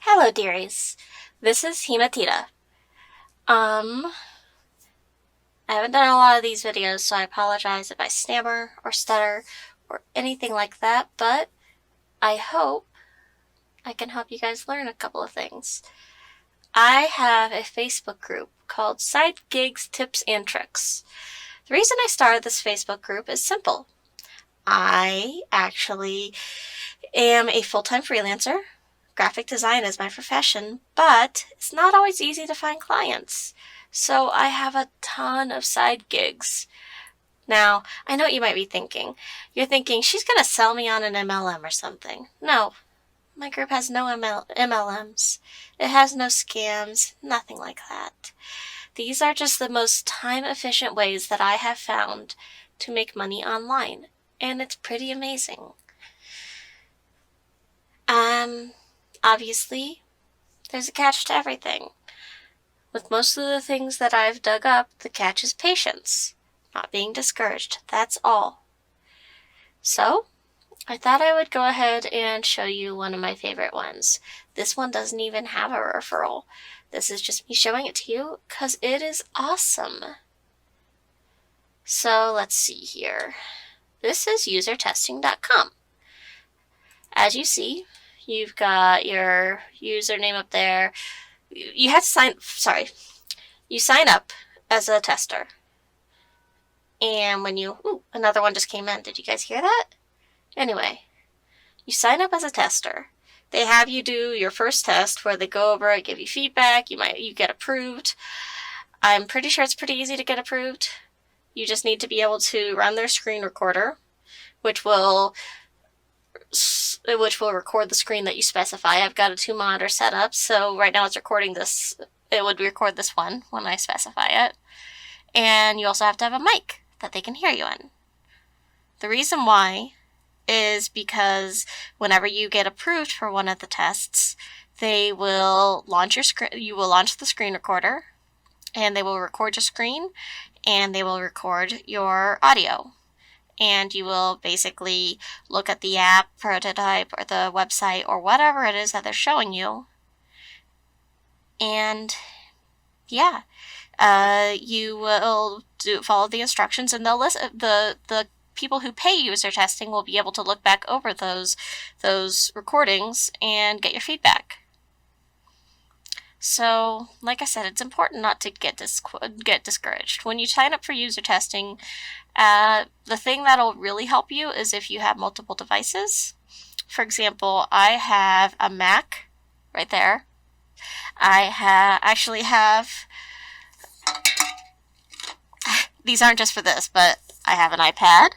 Hello, dearies. This is Hematita. I haven't done a lot of these videos, so I apologize if I stammer or stutter or anything like that, but I hope I can help you guys learn a couple of things. I have a Facebook group called Side Gigs, Tips, and Tricks. The reason I started this Facebook group is simple. I actually am a full-time freelancer. Graphic design is my profession, but it's not always easy to find clients. So I have a ton of side gigs. Now, I know what you might be thinking. You're thinking, she's going to sell me on an MLM or something. No, my group has no MLMs. It has no scams, nothing like that. These are just the most time-efficient ways that I have found to make money online, and it's pretty amazing. Obviously, there's a catch to everything. With most of the things that I've dug up, the catch is patience. Not being discouraged, that's all. So, I thought I would go ahead and show you one of my favorite ones. This one doesn't even have a referral. This is just me showing it to you because it is awesome. So, let's see here. This is usertesting.com. As you see, you've got your username up there. You sign up as a tester. And when another one just came in. Did you guys hear that? Anyway, you sign up as a tester. They have you do your first test where they go over it, give you feedback, you get approved. I'm pretty sure it's pretty easy to get approved. You just need to be able to run their screen recorder, which will record the screen that you specify. I've got a 2-monitor setup, so right now it's recording this. It would record this one when I specify it. And you also have to have a mic that they can hear you in. The reason why is because whenever you get approved for one of the tests, they will launch you will launch the screen recorder, and they will record your screen, and they will record your audio. And you will basically look at the app, prototype, or the website, or whatever it is that they're showing you. And yeah, you will follow the instructions, and they'll listen. The people who pay Usertesting will be able to look back over those recordings and get your feedback. So, like I said, it's important not to get discouraged. When you sign up for Usertesting, the thing that'll really help you is if you have multiple devices. For example, I have a Mac right there. I actually have, these aren't just for this, but I have an iPad.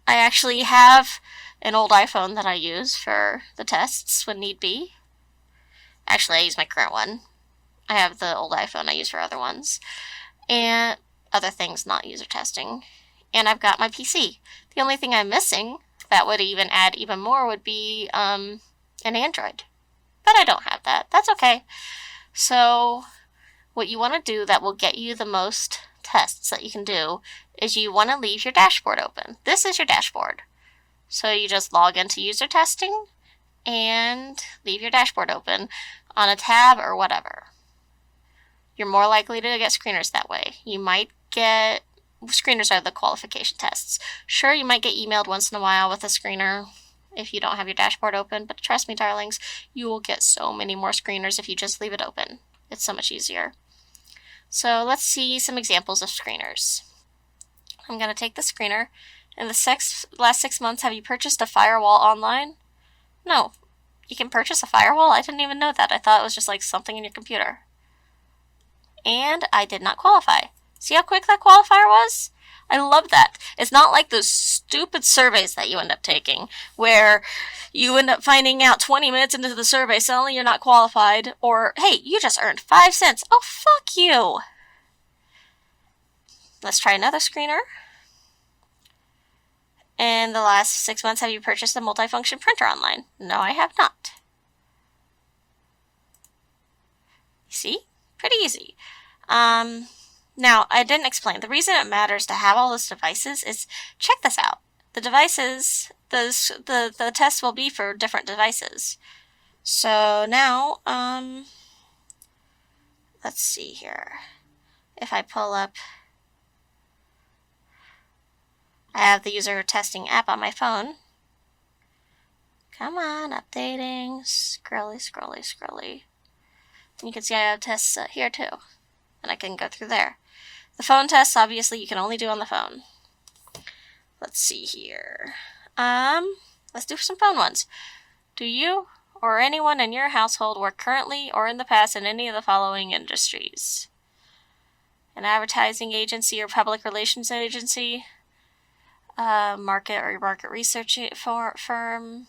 I actually have an old iPhone that I use for the tests when need be. Actually, I use my current one. I have the old iPhone I use for other ones. And other things not user testing. And I've got my PC. The only thing I'm missing that would even add even more would be an Android. But I don't have that. That's okay. So what you want to do that will get you the most tests that you can do is you want to leave your dashboard open. This is your dashboard. So you just log into Usertesting and leave your dashboard open on a tab or whatever. You're more likely to get screeners that way. You might get, screeners are the qualification tests. Sure, you might get emailed once in a while with a screener if you don't have your dashboard open, but trust me, darlings, you will get so many more screeners if you just leave it open. It's so much easier. So let's see some examples of screeners. I'm going to take the screener. In the last 6 months, have you purchased a firewall online? No. You can purchase a firewall? I didn't even know that. I thought it was just like something in your computer. And I did not qualify. See how quick that qualifier was? I love that. It's not like those stupid surveys that you end up taking, where you end up finding out 20 minutes into the survey suddenly you're not qualified, or, hey, you just earned 5 cents. Oh, fuck you. Let's try another screener. In the last 6 months, have you purchased a multifunction printer online? No, I have not. See? Pretty easy. Now, I didn't explain. The reason it matters to have all those devices is, check this out. The devices the test will be for different devices. So now, let's see here. If I pull up, I have the Usertesting app on my phone. Come on, updating. Scrolly. And you can see I have tests here too. And I can go through there. The phone tests, obviously, you can only do on the phone. Let's see here. Let's do some phone ones. Do you or anyone in your household work currently or in the past in any of the following industries? An advertising agency or public relations agency, market or market research firm,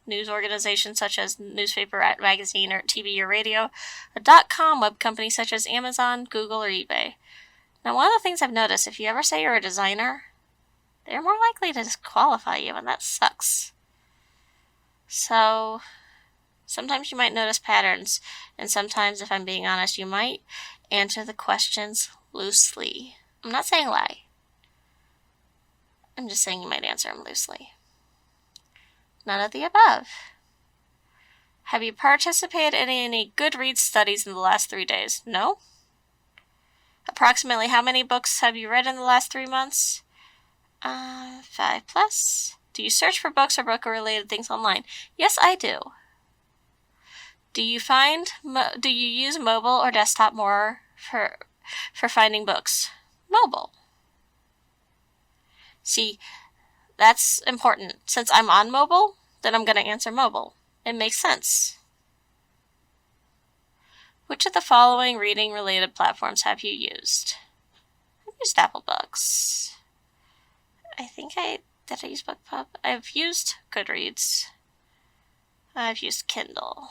news organization such as newspaper, magazine, or TV or radio, a .com web company such as Amazon, Google, or eBay. Now, one of the things I've noticed, if you ever say you're a designer, they're more likely to disqualify you, and that sucks. So, sometimes you might notice patterns, and sometimes, if I'm being honest, you might answer the questions loosely. I'm not saying lie. I'm just saying you might answer them loosely. None of the above. Have you participated in any Goodreads studies in the last 3 days? No. Approximately how many books have you read in the last 3 months? 5+. Do you search for books or book-related things online? Yes, I do. Do you use mobile or desktop more for finding books? Mobile. See, that's important. Since I'm on mobile, then I'm going to answer mobile. It makes sense. Which of the following reading-related platforms have you used? I've used Apple Books. Did I use BookPub? I've used Goodreads. I've used Kindle.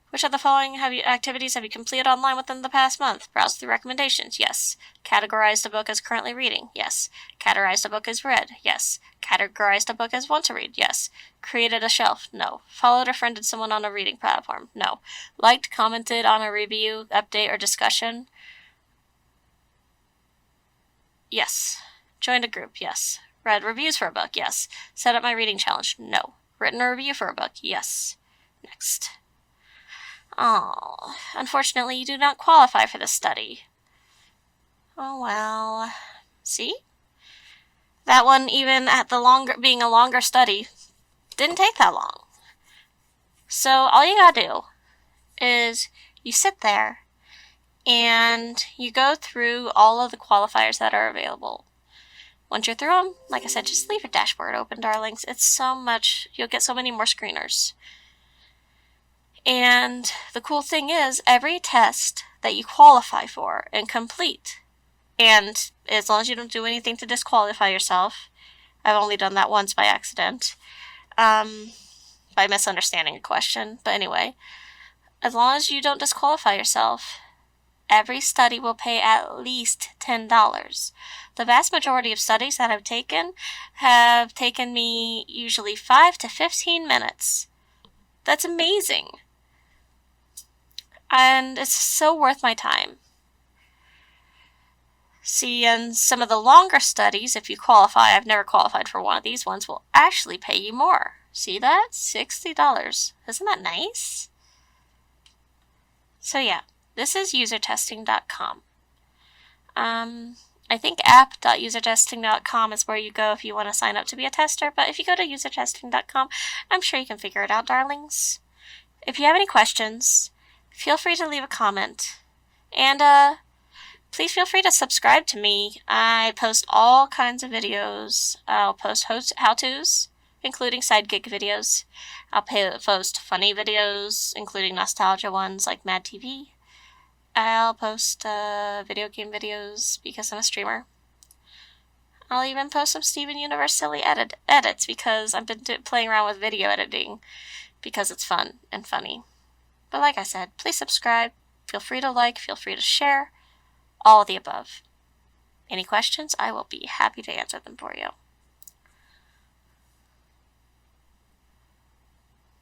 Which of the following activities have you completed online within the past month? Browse through recommendations? Yes. Categorized a book as currently reading? Yes. Categorized a book as read? Yes. Categorized a book as want to read? Yes. Created a shelf? No. Followed or friended someone on a reading platform? No. Liked, commented on a review, update, or discussion? Yes. Joined a group? Yes. Read reviews for a book? Yes. Set up my reading challenge? No. Written a review for a book? Yes. Next. Oh, unfortunately, you do not qualify for this study. Oh, well. See? That one, even at being a longer study, didn't take that long. So all you gotta do is you sit there and you go through all of the qualifiers that are available. Once you're through them, like I said, just leave your dashboard open, darlings. It's so much, you'll get so many more screeners. And the cool thing is, every test that you qualify for and complete, and as long as you don't do anything to disqualify yourself, I've only done that once by accident, by misunderstanding a question, but anyway, as long as you don't disqualify yourself, every study will pay at least $10. The vast majority of studies that I've taken have taken me usually 5 to 15 minutes. That's amazing. And it's so worth my time. See, and some of the longer studies, if you qualify, I've never qualified for one of these ones, will actually pay you more. See that? $60. Isn't that nice? So yeah, this is usertesting.com. I think app.usertesting.com is where you go if you want to sign up to be a tester, but if you go to usertesting.com, I'm sure you can figure it out, darlings. If you have any questions, feel free to leave a comment. And please feel free to subscribe to me. I post all kinds of videos. I'll post how-tos, including side gig videos. I'll post funny videos, including nostalgia ones like Mad TV. I'll post video game videos because I'm a streamer. I'll even post some Steven Universe silly edits because I've been playing around with video editing because it's fun and funny. But like I said, please subscribe, feel free to like, feel free to share, all of the above. Any questions? I will be happy to answer them for you.